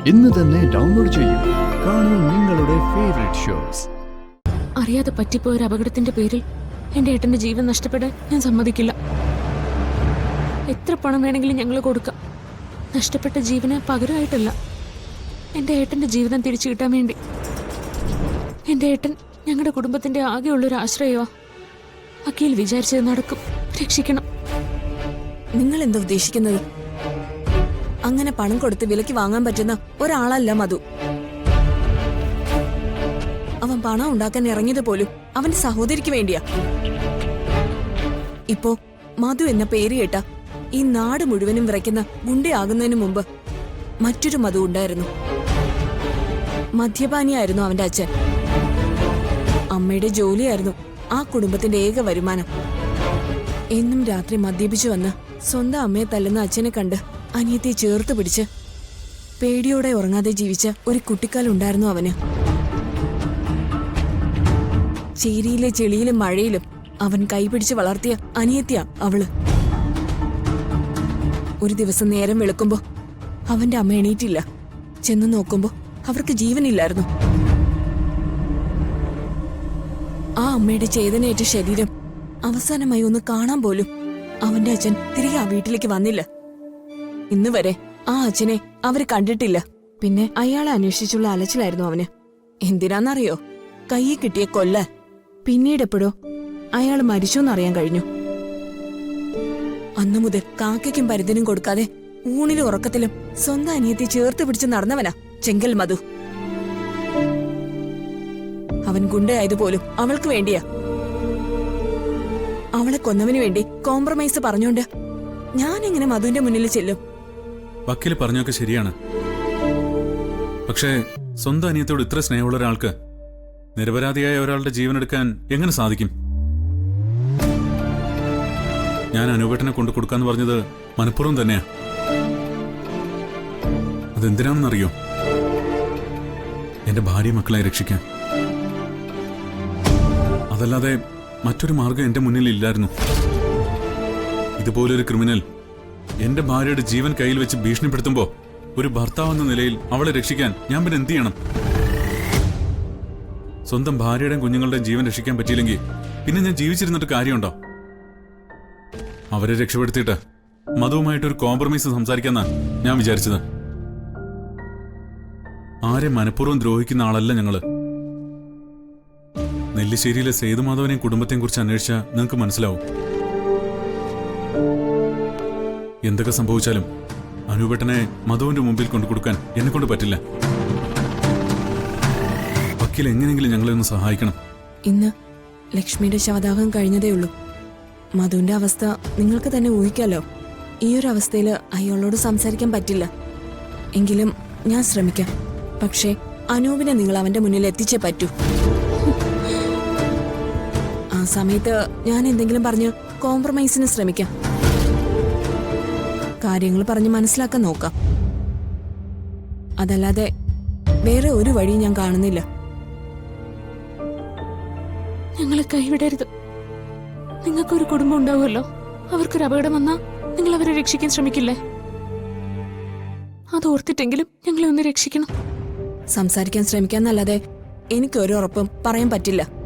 ഇന്ന് തന്നെ ഡൗൺലോഡ് ചെയ്യൂ. കാണൂ നിങ്ങളുടെ ഫേവറേറ്റ് ഷോസ്. അറിയാതെ പറ്റിപ്പോയ ഒരു അപകടത്തിന്റെ പേരിൽ എന്റെ ഏട്ടന്റെ ജീവൻ നഷ്ടപ്പെടാൻ ഞാൻ സമ്മതിക്കില്ല. എത്ര പണം വേണമെങ്കിലും ഞങ്ങൾ കൊടുക്കാം. നഷ്ടപ്പെട്ട ജീവന് പകരമായിട്ടല്ല, എന്റെ ഏട്ടന്റെ ജീവിതം തിരിച്ചു കിട്ടാൻ വേണ്ടി. എന്റെ ഏട്ടൻ ഞങ്ങളുടെ കുടുംബത്തിന്റെ ആകെയുള്ളൊരു ആശ്രയമാ. വക്കീൽ വിചാരിച്ചത് നടക്കും. രക്ഷിക്കണം. നിങ്ങൾ എന്താ ഉദ്ദേശിക്കുന്നത്? അങ്ങനെ പണം കൊടുത്ത് വിലക്ക് വാങ്ങാൻ പറ്റുന്ന ഒരാളല്ല മധു. അവൻ പണം ഉണ്ടാക്കാൻ ഇറങ്ങിയത് പോലും അവന്റെ സഹോദരിക്ക് വേണ്ടിയാ. ഇപ്പോ മധു എന്ന പേര് കേട്ട ഈ നാട് മുഴുവനും വിറയ്ക്കുന്ന ഗുണ്ടയാകുന്നതിന് മുമ്പ് മറ്റൊരു മധു ഉണ്ടായിരുന്നു. മദ്യപാനിയായിരുന്നു അവന്റെ അച്ഛൻ. അമ്മയുടെ ജോലിയായിരുന്നു ആ കുടുംബത്തിന്റെ ഏക വരുമാനം. എന്നും രാത്രി മദ്യപിച്ചു വന്ന് സ്വന്തം അമ്മയെ തല്ലുന്ന അച്ഛനെ കണ്ട് അനിയത്തെ ചേർത്ത് പിടിച്ച് പേടിയോടെ ഉറങ്ങാതെ ജീവിച്ച ഒരു കുട്ടിക്കാലുണ്ടായിരുന്നു അവന്. ചേരിയിലെ ചെളിയിലും മഴയിലും അവൻ കൈപിടിച്ച് വളർത്തിയ അനിയത്തിയാ അവള്. ഒരു ദിവസം നേരം വെളുക്കുമ്പോ അവന്റെ അമ്മ എണീറ്റില്ല. ചെന്ന് നോക്കുമ്പോ അവർക്ക് ജീവനില്ലായിരുന്നു. ആ അമ്മയുടെ ചേതനയേറ്റ ശരീരം അവസാനമായി ഒന്ന് കാണാൻ പോലും അവന്റെ അച്ഛൻ തിരികെ ആ വീട്ടിലേക്ക് വന്നില്ല. ഇന്ന് വരെ ആ അച്ഛനെ അവര് കണ്ടിട്ടില്ല. പിന്നെ അയാളെ അന്വേഷിച്ചുള്ള അലച്ചിലായിരുന്നു അവന്. എന്തിനാന്നറിയോ? കയ്യിൽ കിട്ടിയ കൊല്ലാൻ. പിന്നീട് എപ്പോഴോ അയാൾ മരിച്ചോന്നറിയാൻ കഴിഞ്ഞു. അന്നു മുതൽ കാക്കയ്ക്കും പരുതിനും കൊടുക്കാതെ ഊണിലും ഉറക്കത്തിലും സ്വന്തം അനിയത്തെ ചേർത്ത് പിടിച്ച് നടന്നവനാ ചെങ്കൽ മധു. അവൻ ഗുണ്ടയായതുപോലും അവൾക്ക് വേണ്ടിയാ. അവളെ കൊന്നവന് വേണ്ടി കോംപ്രമൈസ് പറഞ്ഞോണ്ട് ഞാൻ എങ്ങനെ മധുവിന്റെ മുന്നിൽ ചെല്ലും? വക്കീല് പറഞ്ഞൊക്കെ ശരിയാണ്. പക്ഷേ സ്വന്തം അനിയത്തോട് ഇത്ര സ്നേഹമുള്ള ഒരാൾക്ക് നിരപരാധിയായ ഒരാളുടെ ജീവനെടുക്കാൻ എങ്ങനെ സാധിക്കും? ഞാൻ അനൂപേട്ടനെ കൊണ്ടു കൊടുക്കാന്ന് പറഞ്ഞത് മനഃപൂർവ്വം തന്നെയാ. അതെന്തിനാണെന്നറിയോ? എന്റെ ഭാര്യ മക്കളെ രക്ഷിക്കാൻ. അതല്ലാതെ മറ്റൊരു മാർഗം എന്റെ മുന്നിൽ ഇല്ലായിരുന്നു. ഇതുപോലൊരു ക്രിമിനൽ എന്റെ ഭാര്യയുടെ ജീവൻ കയ്യിൽ വെച്ച് ഭീഷണിപ്പെടുത്തുമ്പോ ഒരു ഭർത്താവെന്ന നിലയിൽ അവളെ രക്ഷിക്കാൻ ഞാൻ പിന്നെ എന്ത് ചെയ്യണം? സ്വന്തം ഭാര്യയുടെയും കുഞ്ഞുങ്ങളുടെയും ജീവൻ രക്ഷിക്കാൻ പറ്റിയില്ലെങ്കിൽ പിന്നെ ഞാൻ ജീവിച്ചിരുന്നിട്ട് കാര്യമുണ്ടോ? അവരെ രക്ഷപ്പെടുത്തിയിട്ട് മധുവുമായിട്ടൊരു കോംപ്രമൈസ് സംസാരിക്കാന്നാ ഞാൻ വിചാരിച്ചത്. ആരെ മനഃപൂർവ്വം ദ്രോഹിക്കുന്ന ആളല്ല ഞങ്ങള്. നെല്ലിശ്ശേരിയിലെ സേതുമാധവനെയും കുടുംബത്തെയും കുറിച്ച് അന്വേഷിച്ചാൽ നിങ്ങൾക്ക് മനസ്സിലാവും. എന്തൊക്കെ സംഭവിച്ചാലും അനൂപേട്ടനെ മധുവിന്റെ മുമ്പിൽ കൊണ്ടുകൊടുക്കാൻ എന്നെ കൊണ്ട് പറ്റില്ല. വക്കീൽ എങ്ങനെയെങ്കിലും ഞങ്ങളെ ഒന്ന് സഹായിക്കണം. ഇന്ന് ലക്ഷ്മിയുടെ ശവദാഹം കഴിഞ്ഞതേ ഉള്ളൂ. മധുവിന്റെ അവസ്ഥ നിങ്ങൾക്ക് തന്നെ ഊഹിക്കാലോ. ഈ ഒരു അവസ്ഥയില് അയാളോട് സംസാരിക്കാൻ പറ്റില്ല. എങ്കിലും ഞാൻ ശ്രമിക്കാം. പക്ഷേ അനൂപിനെ നിങ്ങൾ അവന്റെ മുന്നിൽ എത്തിച്ചേ പറ്റൂ. ആ സമയത്ത് ഞാൻ എന്തെങ്കിലും പറഞ്ഞ് കോംപ്രമൈസിന് ശ്രമിക്കാം. കാര്യങ്ങൾ പറഞ്ഞ് മനസ്സിലാക്കാൻ നോക്കാം. അതല്ലാതെ വേറെ ഒരു വഴി ഞാൻ കാണുന്നില്ല. ഞങ്ങളെ കൈവിടരുത്. നിങ്ങൾക്കൊരു കുടുംബം ഉണ്ടാവുമല്ലോ. അവർക്കൊരു അപകടം വന്നാ നിങ്ങൾ അവരെ രക്ഷിക്കാൻ ശ്രമിക്കില്ലേ? അതോർത്തിട്ടെങ്കിലും ഞങ്ങളെ ഒന്ന് രക്ഷിക്കണം. സംസാരിക്കാൻ ശ്രമിക്കാന്നല്ലാതെ എനിക്കൊരു ഉറപ്പും പറയാൻ പറ്റില്ല.